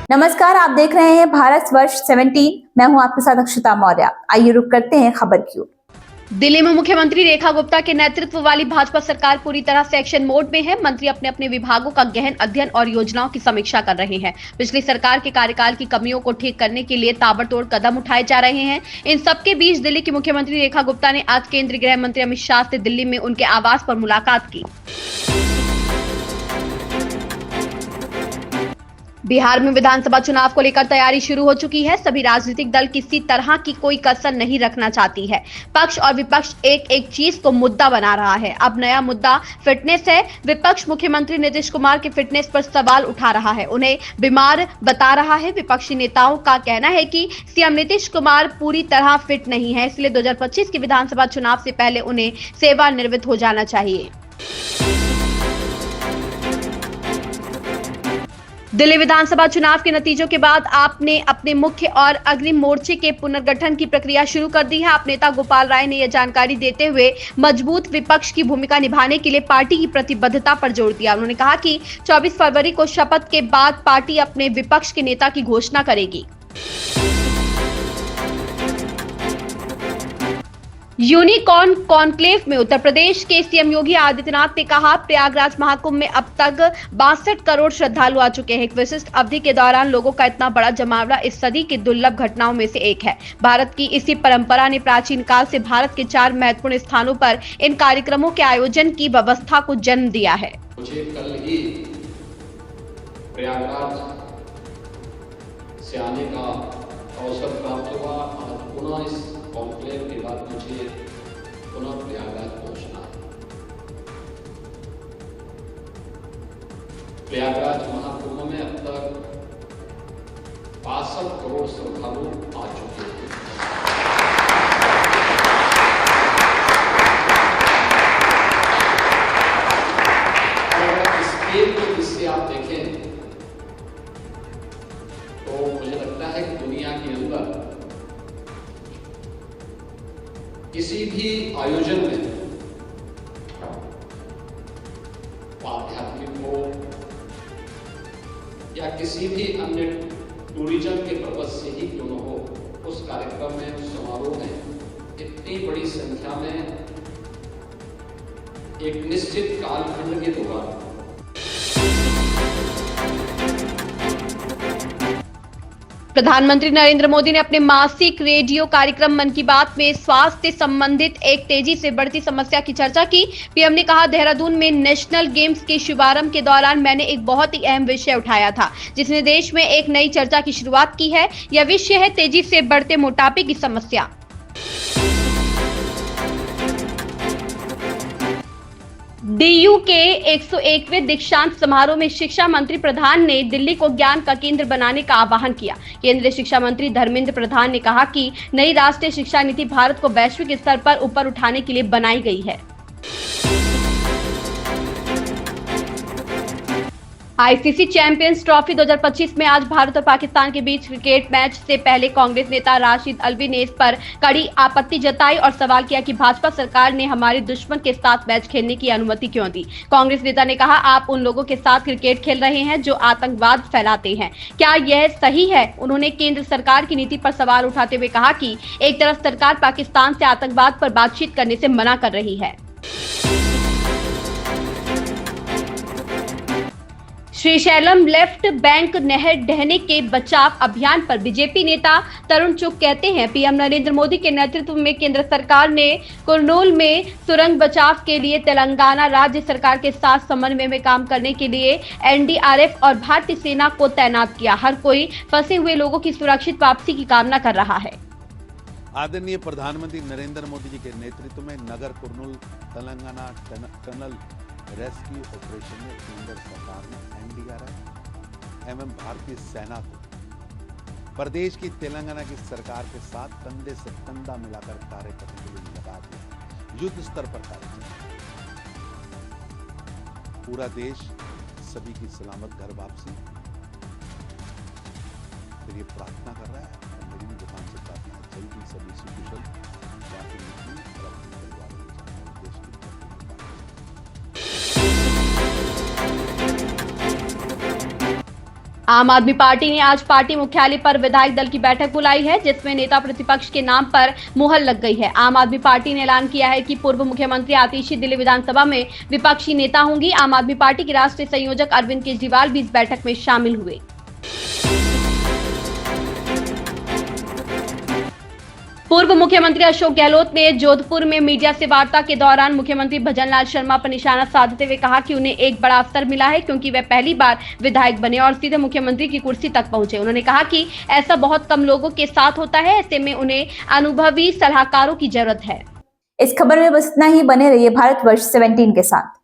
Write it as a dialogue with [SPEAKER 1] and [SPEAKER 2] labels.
[SPEAKER 1] नमस्कार, आप देख रहे हैं भारत वर्ष 17। मैं हूं आपके साथ अक्षता मौर्य। आइए रुक करते हैं खबर की ओर।
[SPEAKER 2] दिल्ली में मुख्यमंत्री रेखा गुप्ता के नेतृत्व वाली भाजपा सरकार पूरी तरह से एक्शन मोड में है। मंत्री अपने अपने विभागों का गहन अध्ययन और योजनाओं की समीक्षा कर रहे हैं। पिछली सरकार के कार्यकाल की कमियों को ठीक करने के लिए ताबड़तोड़ कदम उठाए जा रहे हैं। इन सबके बीच दिल्ली की मुख्यमंत्री रेखा गुप्ता ने आज केंद्रीय गृह मंत्री अमित शाह से दिल्ली में उनके आवास पर मुलाकात की। बिहार में विधानसभा चुनाव को लेकर तैयारी शुरू हो चुकी है। सभी राजनीतिक दल किसी तरह की कोई कसर नहीं रखना चाहती है। पक्ष और विपक्ष एक एक चीज को मुद्दा बना रहा है। अब नया मुद्दा फिटनेस है। विपक्ष मुख्यमंत्री नीतीश कुमार के फिटनेस पर सवाल उठा रहा है, उन्हें बीमार बता रहा है। विपक्षी नेताओं का कहना है कि सीएम नीतीश कुमार पूरी तरह फिट नहीं है, इसलिए 2025 के विधानसभा चुनाव से पहले उन्हें सेवानिवृत्त हो जाना चाहिए। दिल्ली विधानसभा चुनाव के नतीजों के बाद आप ने अपने मुख्य और अग्रिम मोर्चे के पुनर्गठन की प्रक्रिया शुरू कर दी है। आप नेता गोपाल राय ने यह जानकारी देते हुए मजबूत विपक्ष की भूमिका निभाने के लिए पार्टी की प्रतिबद्धता पर जोर दिया। उन्होंने कहा कि 24 फरवरी को शपथ के बाद पार्टी अपने विपक्ष के नेता की घोषणा करेगी। यूनिकॉर्न कॉन्क्लेव में उत्तर प्रदेश के सीएम योगी आदित्यनाथ ने कहा, प्रयागराज महाकुंभ में अब तक 62 करोड़ श्रद्धालु आ चुके हैं। एक विशिष्ट अवधि के दौरान लोगों का इतना बड़ा जमावड़ा इस सदी की दुर्लभ घटनाओं में से एक है। भारत की इसी परंपरा ने प्राचीन काल से भारत के 4 महत्वपूर्ण स्थानों पर इन कार्यक्रमों के आयोजन की व्यवस्था को जन्म दिया है।
[SPEAKER 3] मुझे कल ही प्रयागराज से आने का अवसर प्राप्त हुआ। आज पुनः इस कॉन्क्लेव के बाद मुझे पुनः प्रयागराज पहुंचना है। प्रयागराज महाकुंभ में अब तक 62 करोड़ श्रद्धालु आ चुके हैं। अगर स्केल के दृष्टि आप देखें तो मुझे लगता है कि दुनिया के अंदर किसी भी आयोजन में, आध्यात्मिक हो या किसी भी अन्य टूरिज्म के पर्पज से ही क्यों न हो, उस कार्यक्रम में, उस समारोह में इतनी बड़ी संख्या में एक निश्चित कालखंड के दौरान
[SPEAKER 2] प्रधानमंत्री नरेंद्र मोदी ने अपने मासिक रेडियो कार्यक्रम मन की बात में स्वास्थ्य संबंधित एक तेजी से बढ़ती समस्या की चर्चा की। पीएम ने कहा, देहरादून में नेशनल गेम्स के शुभारंभ के दौरान मैंने एक बहुत ही अहम विषय उठाया था, जिसने देश में एक नई चर्चा की शुरुआत की है। यह विषय है तेजी से बढ़ते मोटापे की समस्या। डीयू के 101वें दीक्षांत समारोह में शिक्षा मंत्री प्रधान ने दिल्ली को ज्ञान का केंद्र बनाने का आह्वान किया। केंद्रीय शिक्षा मंत्री धर्मेंद्र प्रधान ने कहा कि नई राष्ट्रीय शिक्षा नीति भारत को वैश्विक स्तर पर ऊपर उठाने के लिए बनाई गई है। आईसीसी चैंपियंस ट्रॉफी 2025 में आज भारत और पाकिस्तान के बीच क्रिकेट मैच से पहले कांग्रेस नेता राशिद अल्वी ने इस पर कड़ी आपत्ति जताई और सवाल किया कि भाजपा सरकार ने हमारे दुश्मन के साथ मैच खेलने की अनुमति क्यों दी। कांग्रेस नेता ने कहा, आप उन लोगों के साथ क्रिकेट खेल रहे हैं जो आतंकवाद फैलाते हैं। क्या यह सही है? उन्होंने केंद्र सरकार की नीति पर सवाल उठाते हुए कहा कि एक तरफ सरकार पाकिस्तान से आतंकवाद पर बातचीत करने से मना कर रही है। श्रीशैलम लेफ्ट बैंक नहर ढहने के बचाव अभियान पर बीजेपी नेता तरुण चुग कहते हैं, पीएम नरेंद्र मोदी के नेतृत्व में केंद्र सरकार ने कुरनूल में सुरंग बचाव के लिए तेलंगाना राज्य सरकार के साथ समन्वय में काम करने के लिए एनडीआरएफ और भारतीय सेना को तैनात किया। हर कोई फंसे हुए लोगों की सुरक्षित वापसी की कामना कर रहा है।
[SPEAKER 4] आदरणीय प्रधानमंत्री नरेंद्र मोदी जी के नेतृत्व में नगर Kurnool Telangana tunnel rescue operation में केंद्र सरकार ने एनडीआरएफ एवं भारतीय सेना को प्रदेश की तेलंगाना की सरकार के साथ कंधे से कंधा मिलाकर कार्य करने के लिए लगा दिया। युद्ध स्तर पर कार्य चल रहा है। पूरा देश सभी की सलामत घर वापसी के लिए प्रार्थना कर रहा है और मेरी भी दुकान से प्रार्थना है, जल्दी सभी सुकुशल जाके निकली और अपने परिवार के साथ देश की
[SPEAKER 2] आम आदमी पार्टी ने आज पार्टी मुख्यालय पर विधायक दल की बैठक बुलाई है, जिसमें नेता प्रतिपक्ष के नाम पर मुहर लग गई है। आम आदमी पार्टी ने ऐलान किया है कि पूर्व मुख्यमंत्री आतिशी दिल्ली विधानसभा में विपक्षी नेता होंगी। आम आदमी पार्टी के राष्ट्रीय संयोजक अरविंद केजरीवाल भी इस बैठक में शामिल हुए। पूर्व मुख्यमंत्री अशोक गहलोत ने जोधपुर में मीडिया से वार्ता के दौरान मुख्यमंत्री भजनलाल शर्मा पर निशाना साधते हुए कहा कि उन्हें एक बड़ा अवसर मिला है, क्योंकि वे पहली बार विधायक बने और सीधे मुख्यमंत्री की कुर्सी तक पहुंचे। उन्होंने कहा कि ऐसा बहुत कम लोगों के साथ होता है, ऐसे में उन्हें अनुभवी सलाहकारों की जरूरत है।
[SPEAKER 1] इस खबर में बस इतना ही। बने रहिए भारतवर्ष 17 के साथ।